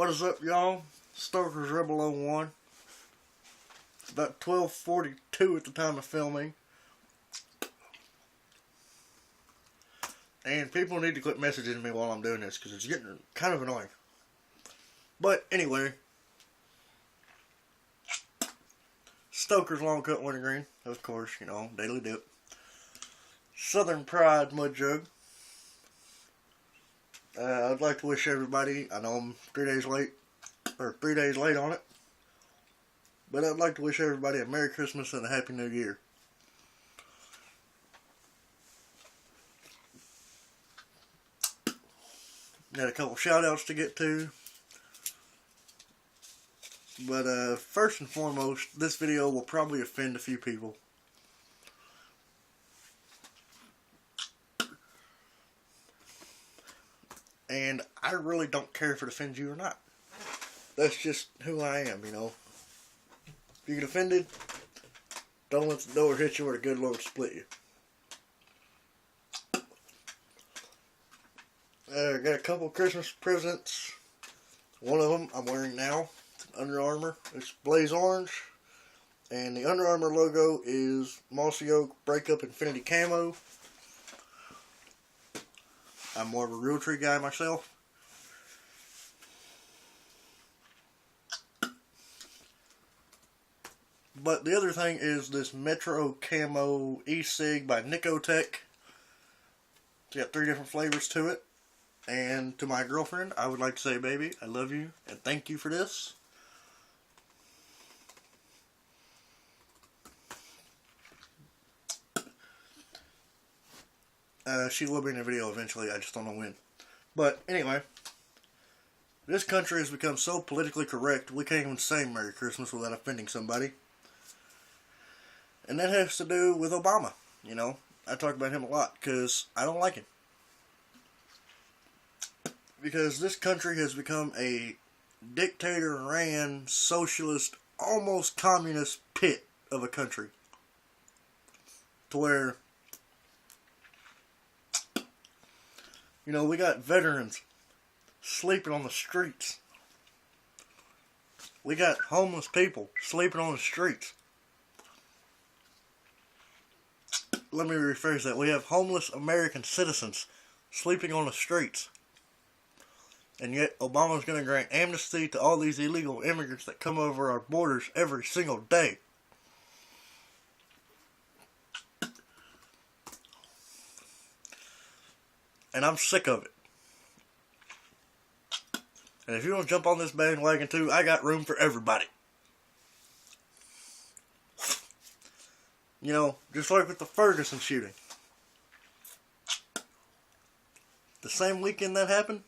What is up, y'all? Stoker's Rebel 01. It's about 12:42 at the time of filming. And people need to quit messaging me while I'm doing this, because it's getting kind of annoying. But anyway, Stoker's Long Cut Wintergreen, of course, you know, Daily Dip. Southern Pride Mud Jug. I'd like to wish everybody, I know I'm 3 days late on it, but I'd like to wish everybody a Merry Christmas and a Happy New Year. Got a couple shout outs to get to, but first and foremost, this video will probably offend a few people. And I really don't care if it offends you or not. That's just who I am, you know. If you get offended, don't let the door hit you or the good Lord split you. Got a couple Christmas presents. One of them I'm wearing now. It's an Under Armour. It's blaze orange. And the Under Armour logo is Mossy Oak Breakup Infinity Camo. I'm more of a Realtree guy myself. But the other thing is this Metro Camo E-Sig by Nicotech. It's got 3 different flavors to it. And to my girlfriend, I would like to say, baby, I love you and thank you for this. She will be in a video eventually, I just don't know when. But anyway, this country has become so politically correct, we can't even say Merry Christmas without offending somebody. And that has to do with Obama, you know. I talk about him a lot because I don't like him. Because this country has become a dictator-ran, socialist, almost communist pit of a country. To where, you know, we got veterans sleeping on the streets. We got homeless people sleeping on the streets. Let me rephrase that. We have homeless American citizens sleeping on the streets. And yet Obama's going to grant amnesty to all these illegal immigrants that come over our borders every single day. And I'm sick of it. And if you want to jump on this bandwagon too, I got room for everybody. You know, just like with the Ferguson shooting. The same weekend that happened,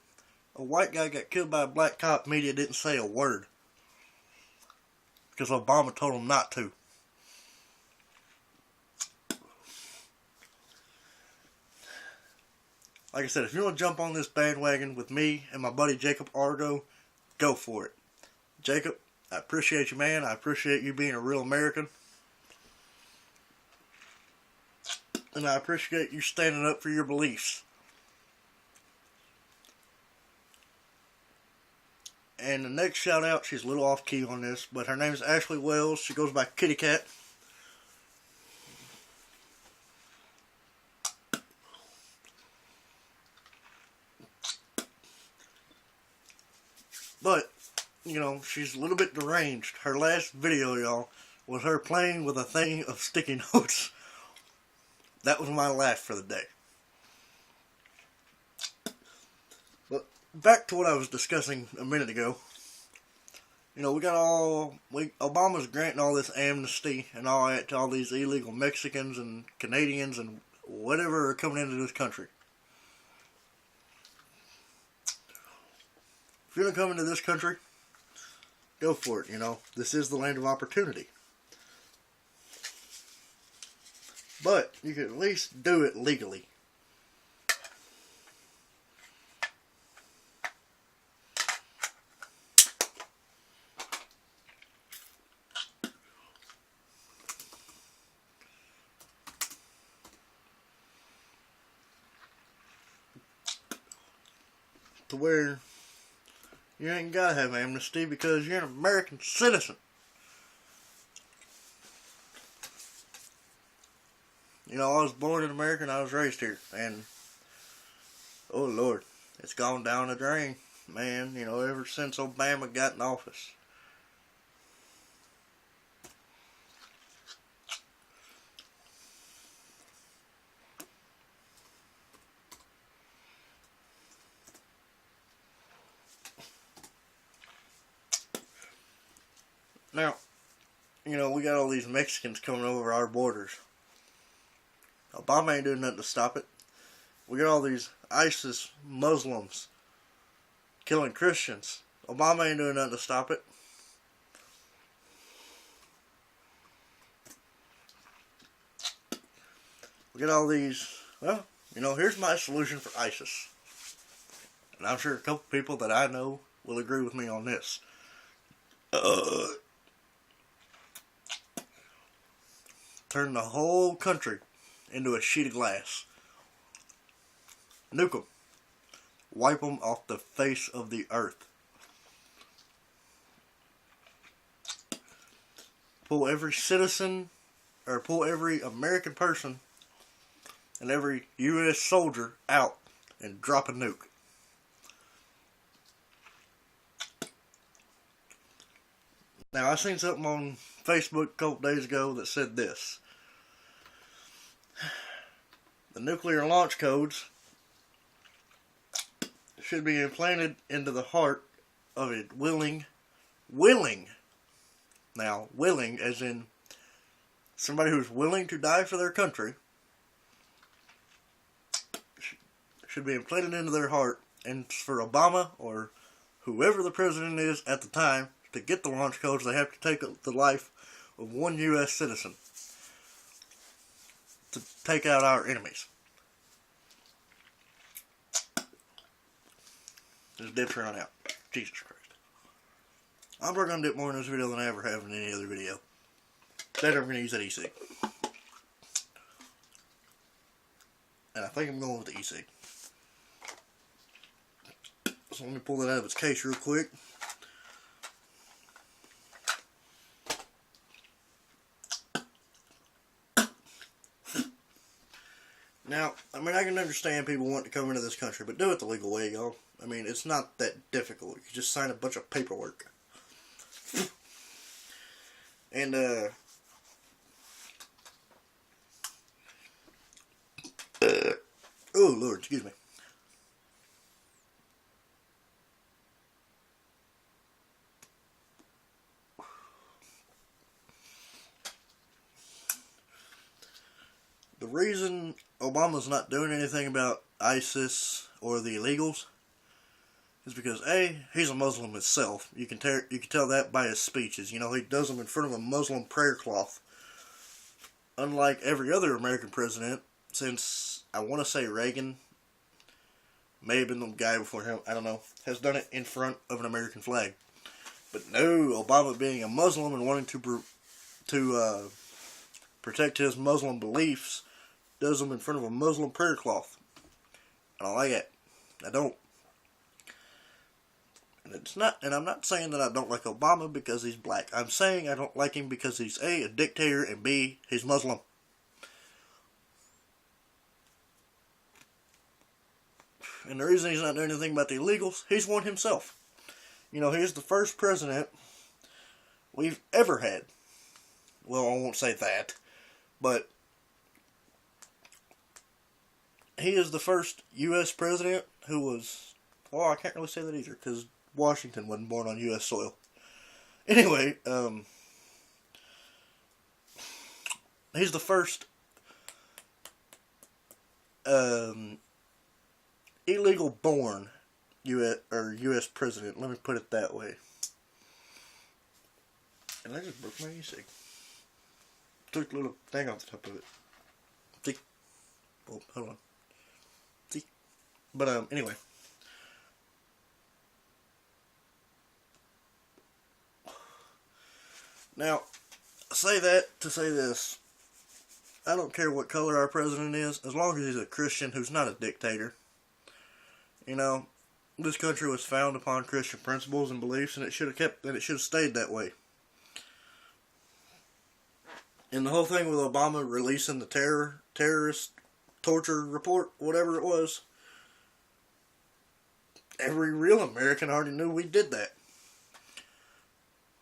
a white guy got killed by a black cop. Media didn't say a word. Because Obama told him not to. Like I said, if you want to jump on this bandwagon with me and my buddy Jacob Argo, go for it. Jacob, I appreciate you, man. I appreciate you being a real American. And I appreciate you standing up for your beliefs. And the next shout out, she's a little off key on this, but her name is Ashley Wells. She goes by Kitty Cat. But, you know, she's a little bit deranged. Her last video, y'all, was her playing with a thing of sticky notes. That was my laugh for the day. But back to what I was discussing a minute ago. You know, Obama's granting all this amnesty and all that to all these illegal Mexicans and Canadians and whatever are coming into this country. If you're going to come into this country, go for it, you know. This is the land of opportunity. But you can at least do it legally. To where, You ain't gotta have amnesty because you're an American citizen. You know, I was born in America and I was raised here. And, oh Lord, it's gone down the drain, man, you know, ever since Obama got in office. Now, you know, we got all these Mexicans coming over our borders. Obama ain't doing nothing to stop it. We got all these ISIS Muslims killing Christians. Obama ain't doing nothing to stop it. We got all these, well, you know, here's my solution for ISIS. And I'm sure a couple people that I know will agree with me on this. Turn the whole country into a sheet of glass. Nuke them. Wipe them off the face of the earth. Pull every citizen, or pull every American person and every U.S. soldier out and drop a nuke. Now, I seen something on Facebook a couple days ago that said this. The nuclear launch codes should be implanted into the heart of a willing, now willing as in somebody who's willing to die for their country, should be implanted into their heart, and for Obama or whoever the president is at the time to get the launch codes, they have to take the life of one U.S. citizen to take out our enemies. Just dead run out. Jesus Christ. I'm probably going to dip more in this video than I ever have in any other video. Better, I'm going to use that e-cig. And I think I'm going with the e-cig. So let me pull that out of its case real quick. Now, I mean, I can understand people wanting to come into this country, but do it the legal way, y'all. I mean, it's not that difficult. You just sign a bunch of paperwork. And, oh, Lord, excuse me. The reason Obama's not doing anything about ISIS or the illegals is because A, he's a Muslim himself. You can tell that by his speeches. You know, he does them in front of a Muslim prayer cloth. Unlike every other American president since, I want to say Reagan, may have been the guy before him, I don't know, has done it in front of an American flag. But no, Obama being a Muslim and wanting to protect his Muslim beliefs, does them in front of a Muslim prayer cloth. I don't like it. I don't. And it's not, and I'm not saying that I don't like Obama because he's black. I'm saying I don't like him because he's A, dictator, and B, he's Muslim. And the reason he's not doing anything about the illegals, he's one himself. You know, he's the first president we've ever had. Well, I won't say that, but he is the first U.S. president who was, well, I can't really say that either, because Washington wasn't born on U.S. soil. Anyway, he's the first illegal born U.S. president. Let me put it that way. And I just broke my e-cig. Took a little thing off the top of it. See? Oh, hold on. See? But, anyway. Now, I say that to say this. I don't care what color our president is, as long as he's a Christian who's not a dictator. You know, this country was founded upon Christian principles and beliefs, and it should have stayed that way. And the whole thing with Obama releasing the terrorist torture report, whatever it was, every real American already knew we did that.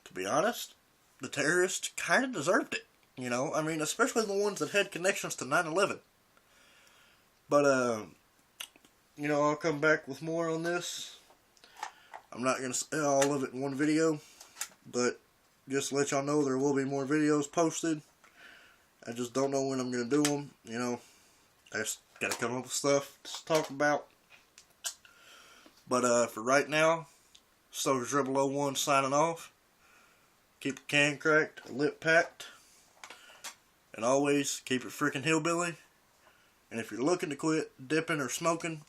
To be honest, the terrorists kind of deserved it. You know, I mean, especially the ones that had connections to 9/11. But, you know, I'll come back with more on this. I'm not going to say all of it in one video, but just to let y'all know, there will be more videos posted. I just don't know when I'm going to do them. You know, I just got to come up with stuff to talk about. But for right now, Soldier 001 signing off. Keep the can cracked, lip packed, and always keep it freaking hillbilly. And if you're looking to quit dipping or smoking,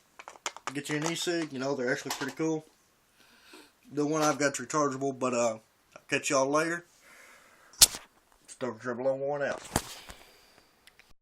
get you an e-cig. You know, they're actually pretty cool. The one I've got's rechargeable, but I'll catch y'all later. Soldier 001 out.